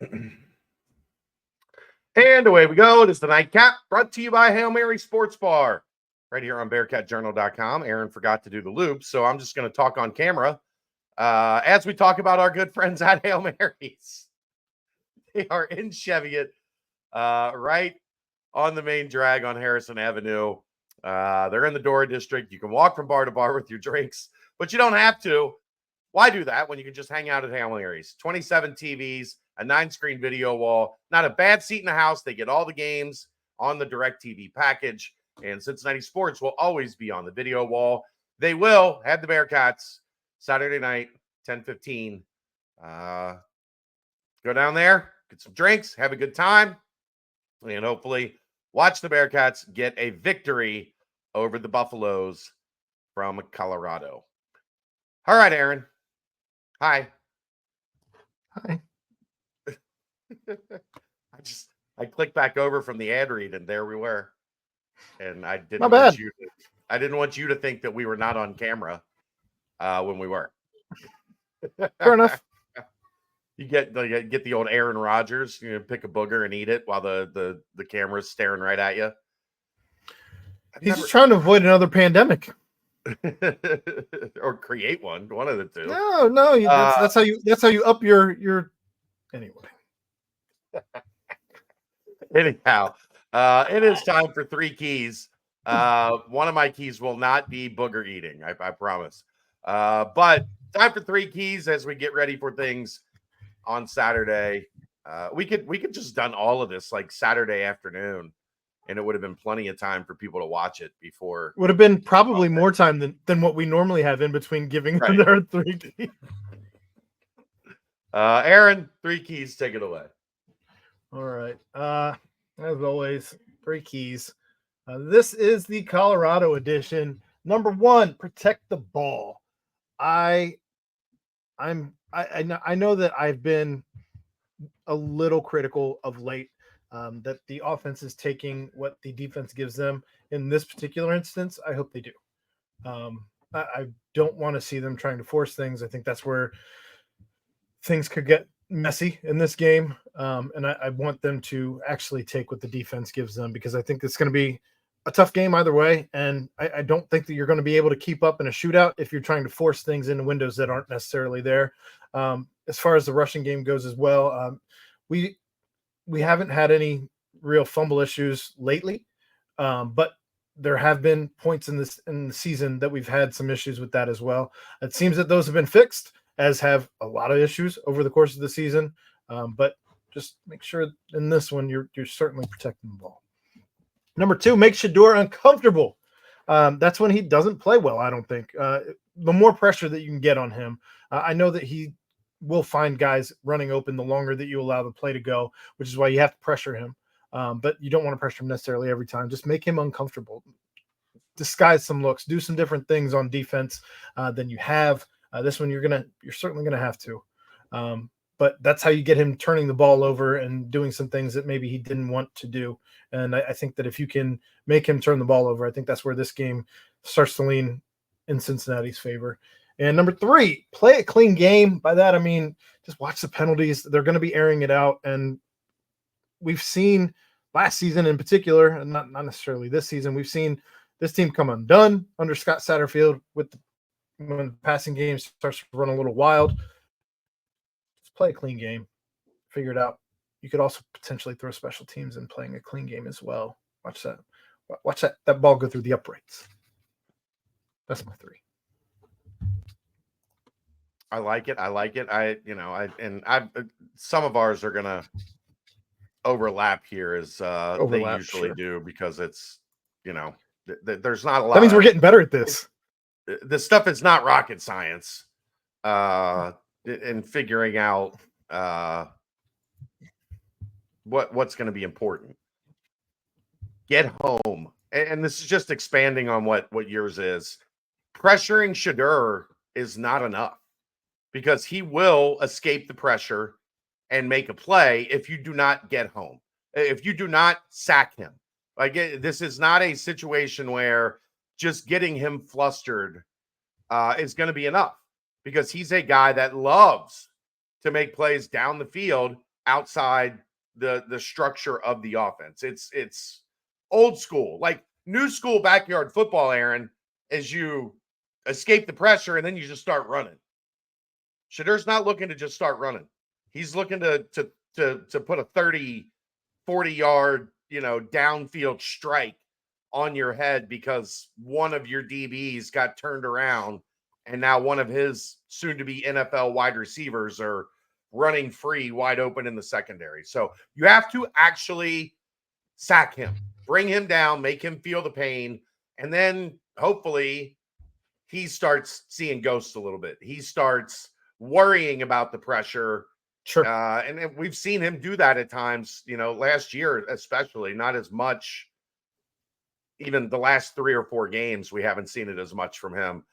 And away we go. It is the Nightcap, brought to you by Hail Mary Sports Bar, right here on BearcatJournal.com. Aaron forgot to do the loop, so I'm just going to talk on camera as we talk about our good friends at Hail Marys. They are in Cheviot, right on the main drag on Harrison Avenue. They're in the Dora District. You can walk from bar to bar with your drinks, but you don't have to. Why do that when you can just hang out at Hail Marys? 27 TVs, a 9-screen video wall, not a bad seat in the house. They get all the games on the DirecTV package, and Cincinnati sports will always be on the video wall. They will have the Bearcats Saturday night, 10:15. Go down there, get some drinks, have a good time, and hopefully watch the Bearcats get a victory over the Buffaloes from Colorado. All right, Aaron. Hi. Hi. I clicked back over from the ad read, and there we were. And I didn't want you to think that we were not on camera when we were. Fair enough. You get the old Aaron Rodgers, pick a booger and eat it while the camera's staring right at you. He's just trying to avoid another pandemic. Or create one of the two. No, that's how you up your anyway. Anyhow, it is time for 3 keys. One of my keys will not be booger eating, I promise. But time for 3 keys as we get ready for things on Saturday. We could just done all of this like Saturday afternoon, and it would have been plenty of time for people to watch it before. Would have been probably more time than what we normally have in between giving right. our 3 keys. Aaron, 3 keys, take it away. All right. As always, 3 keys. This is the Colorado edition. Number 1, protect the ball. I know that I've been a little critical of late that the offense is taking what the defense gives them. In this particular instance, I hope they do. I don't want to see them trying to force things. I think that's where things could get messy in this game. And I want them to actually take what the defense gives them, because I think it's going to be a tough game either way. And I don't think that you're going to be able to keep up in a shootout if you're trying to force things into windows that aren't necessarily there. As far as the rushing game goes as well, we haven't had any real fumble issues lately, but there have been points in the season that we've had some issues with that as well. It seems that those have been fixed, as have a lot of issues over the course of the season. But just make sure in this one you're certainly protecting the ball. Number 2, make Shedeur uncomfortable. That's when he doesn't play well, I don't think. The more pressure that you can get on him, I know that he will find guys running open the longer that you allow the play to go, which is why you have to pressure him. But you don't want to pressure him necessarily every time. Just make him uncomfortable. Disguise some looks. Do some different things on defense than you have. This one you're certainly gonna have to. But that's how you get him turning the ball over and doing some things that maybe he didn't want to do. And I think that if you can make him turn the ball over, I think that's where this game starts to lean in Cincinnati's favor. And number 3, play a clean game. By that, I mean, just watch the penalties. They're going to be airing it out. And we've seen last season in particular, and not necessarily this season, we've seen this team come undone under Scott Satterfield when the passing game starts to run a little wild. Just play a clean game. Figure it out. You could also potentially throw special teams in playing a clean game as well. Watch that ball go through the uprights. That's my 3. I like it. Some of ours are gonna overlap here as they usually do, because it's there's not a lot. That means we're getting better at this. This stuff is not rocket science. In figuring out what's going to be important. Get home, and this is just expanding on what yours is. Pressuring Shedeur is not enough, because he will escape the pressure and make a play if you do not get home, if you do not sack him. Like, this is not a situation where just getting him flustered is going to be enough, because he's a guy that loves to make plays down the field outside the structure of the offense. It's old school, like new school backyard football, Aaron, as you escape the pressure and then you just start running. Shadur's not looking to just start running. He's looking to put a 30, 40-yard, downfield strike on your head because one of your DBs got turned around and now one of his soon-to-be NFL wide receivers are running free wide open in the secondary. So you have to actually sack him, bring him down, make him feel the pain, and then hopefully he starts seeing ghosts a little bit. He starts worrying about the pressure. Sure. And we've seen him do that at times, last year, especially not as much. Even the last 3 or 4 games, we haven't seen it as much from him,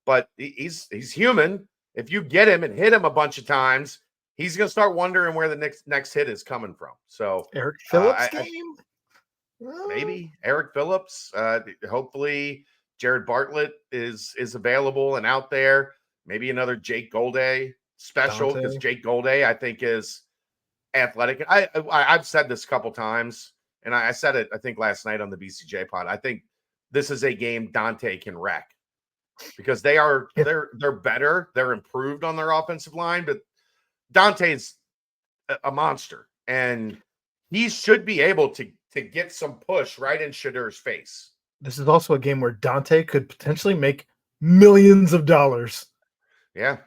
but he's human. If you get him and hit him a bunch of times, he's going to start wondering where the next hit is coming from. So Eric Phillips game? Maybe Eric Phillips. Hopefully Jared Bartlett is available and out there. Maybe another Jake Golday special, because Jake Golday, I think, is athletic. I've said this a couple times, and I said it, I think, last night on the BCJ pod. I think this is a game Dante can wreck because they're better. They're improved on their offensive line, but Dante's a monster, and he should be able to get some push right in Shadur's face. This is also a game where Dante could potentially make millions of dollars. Yeah.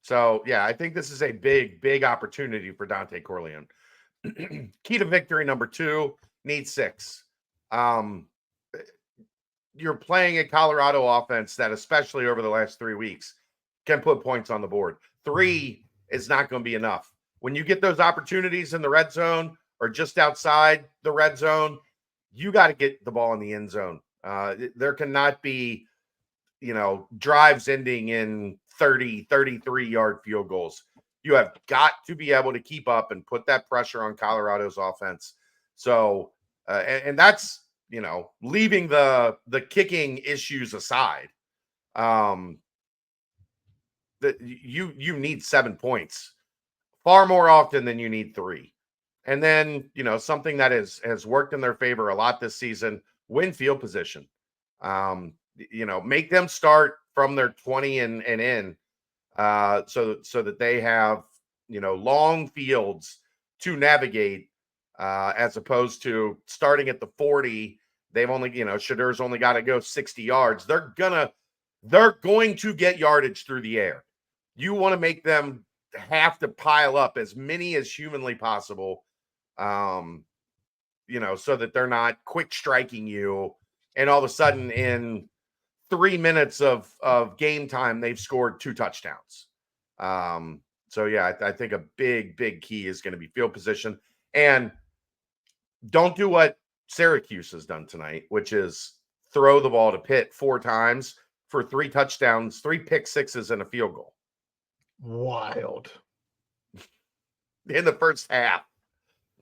So, yeah, I think this is a big, big opportunity for Dante Corleone. Key to victory number 2, need 6. You're playing a Colorado offense that, especially over the last 3 weeks, can put points on the board. 3 is not going to be enough. When you get those opportunities in the red zone or just outside the red zone, you got to get the ball in the end zone. There cannot be, drives ending in 30, 33-yard field goals. You have got to be able to keep up and put that pressure on Colorado's offense. So, and that's, leaving the kicking issues aside, that you need 7 points far more often than you need 3. And then, something that has worked in their favor a lot this season, win field position. Make them start from their 20 and in, so that they have, long fields to navigate, as opposed to starting at the 40. They've only, Shadur's only got to go 60 yards. They're going to get yardage through the air. You want to make them have to pile up as many as humanly possible, so that they're not quick striking you. And all of a sudden in 3 minutes of game time, they've scored 2 touchdowns. So yeah, I think a big, big key is going to be field position, and don't do what Syracuse has done tonight, which is throw the ball to Pitt 4 times for 3 touchdowns, 3 pick sixes, and a field goal. Wild. In the first half.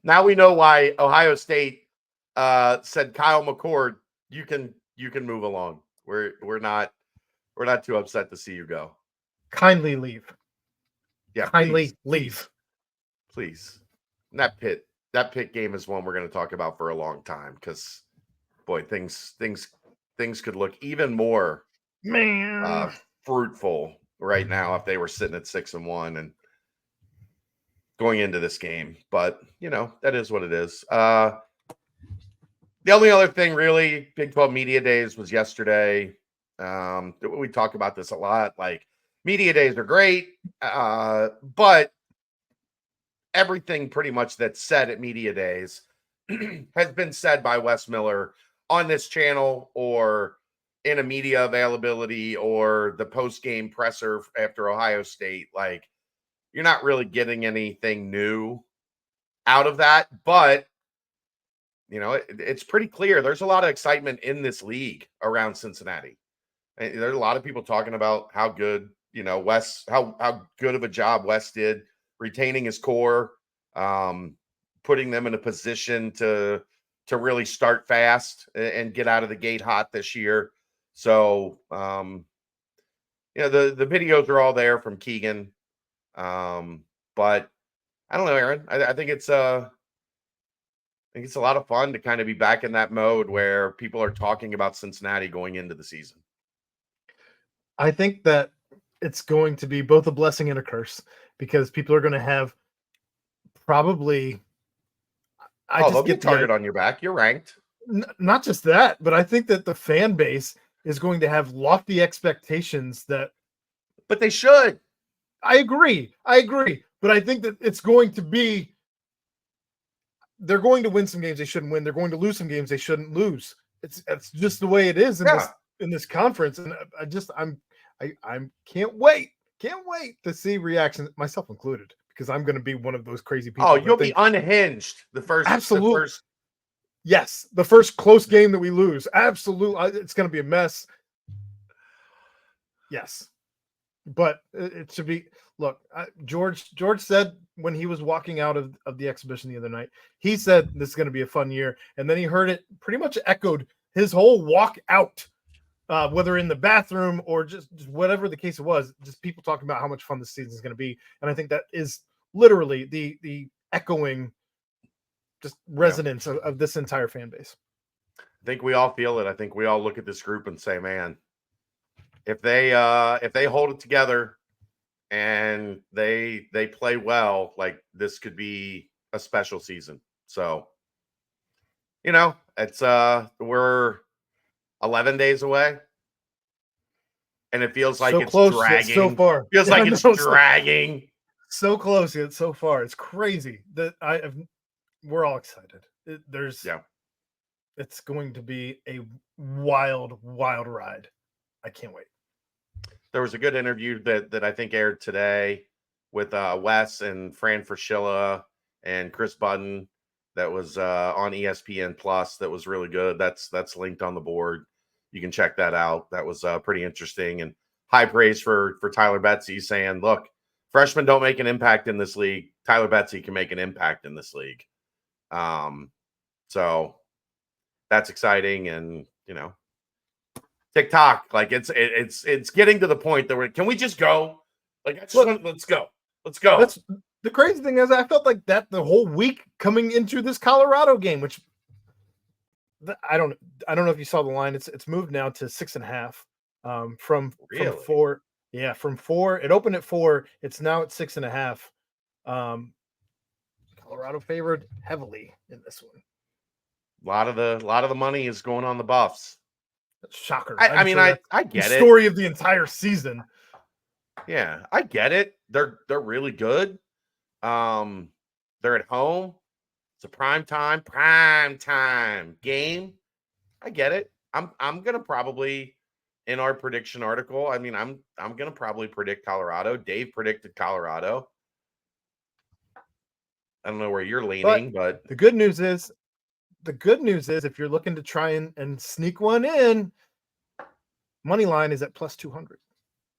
Now we know why Ohio State said, Kyle McCord, you can move along. We're not too upset to see you go. Kindly leave. Yeah, kindly leave. Please. And that Pitt game is one we're going to talk about for a long time, because boy, things could look even more fruitful right now if they were sitting at 6-1 and going into this game. But that is what it is. The only other thing, really, Big 12 Media Days was yesterday. We talk about this a lot. Like, media days are great, but everything pretty much that's said at media days has been said by Wes Miller on this channel or in a media availability or the post-game presser after Ohio State. Like, you're not really getting anything new out of that, but it's pretty clear there's a lot of excitement in this league around Cincinnati. And there's a lot of people talking about how good, Wes, how good of a job Wes did retaining his core, putting them in a position to really start fast and get out of the gate hot this year. So, the videos are all there from Keegan. But I don't know, Aaron. I think it's I think it's a lot of fun to kind of be back in that mode where people are talking about Cincinnati going into the season. I think that it's going to be both a blessing and a curse because people are going to have probably. There'll be a target on your back. You're ranked. Not just that, but I think that the fan base is going to have lofty expectations that. But they should. I agree. But I think that it's going to be. They're going to win some games they shouldn't win. They're going to lose some games they shouldn't lose. It's just the way it is in this conference, and I can't wait to see reactions, myself included, because I'm going to be one of those crazy people. Oh, you'll be unhinged the first. Absolutely. Yes, the first close game that we lose. Absolutely, it's going to be a mess. Yes, but it should be. Look, George said when he was walking out of the exhibition the other night, he said this is going to be a fun year, and then he heard it pretty much echoed his whole walk out, whether in the bathroom or just whatever the case was, just people talking about how much fun this season is going to be, and I think that is literally the echoing, just resonance of this entire fan base. I think we all feel it. I think we all look at this group and say, man, if they hold it together and they play well, like this could be a special season. So, it's we're 11 days away, and it feels like it's close, dragging so far. Feels like it's dragging. So close yet so far. It's crazy that we're all excited. It's going to be a wild ride. I can't wait. There was a good interview that I think aired today with Wes and Fran Fraschilla and Chris Button that was on ESPN Plus. That was really good. That's linked on the board. You can check that out. That was pretty interesting, and high praise for Tyler Betsy, saying, look, freshmen don't make an impact in this league. Tyler Betsy can make an impact in this league. So that's exciting, and TikTok, like it's getting to the point that can we just go? Like, let's go. That's the crazy thing is I felt like that the whole week coming into this Colorado game, which I don't know if you saw the line. It's moved now to 6.5 from 4. Yeah, from 4. It opened at 4. It's now at 6.5. Colorado favored heavily in this one. A lot of the money is going on the Buffs. Shocker. I mean, I get it. Story of the entire season. Yeah, I get it. They're really good. They're at home. It's a prime time game. I get it. I'm gonna probably, in our prediction article, I mean, I'm gonna probably predict Colorado. Dave predicted Colorado. I don't know where you're leaning, but the good news is if you're looking to try and sneak one in, money line is at plus 200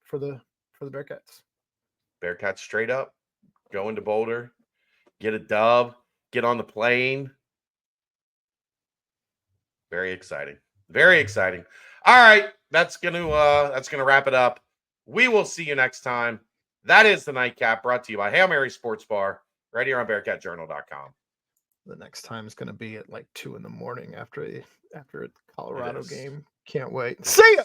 for the Bearcats. Bearcats straight up, go into Boulder, get a dub, get on the plane. Very exciting. Very exciting. All right, that's gonna wrap it up. We will see you next time. That is the Nightcap, brought to you by Hail Mary Sports Bar, right here on BearcatJournal.com. The next time is going to be at like 2 a.m. after a Colorado game. Can't wait. See ya.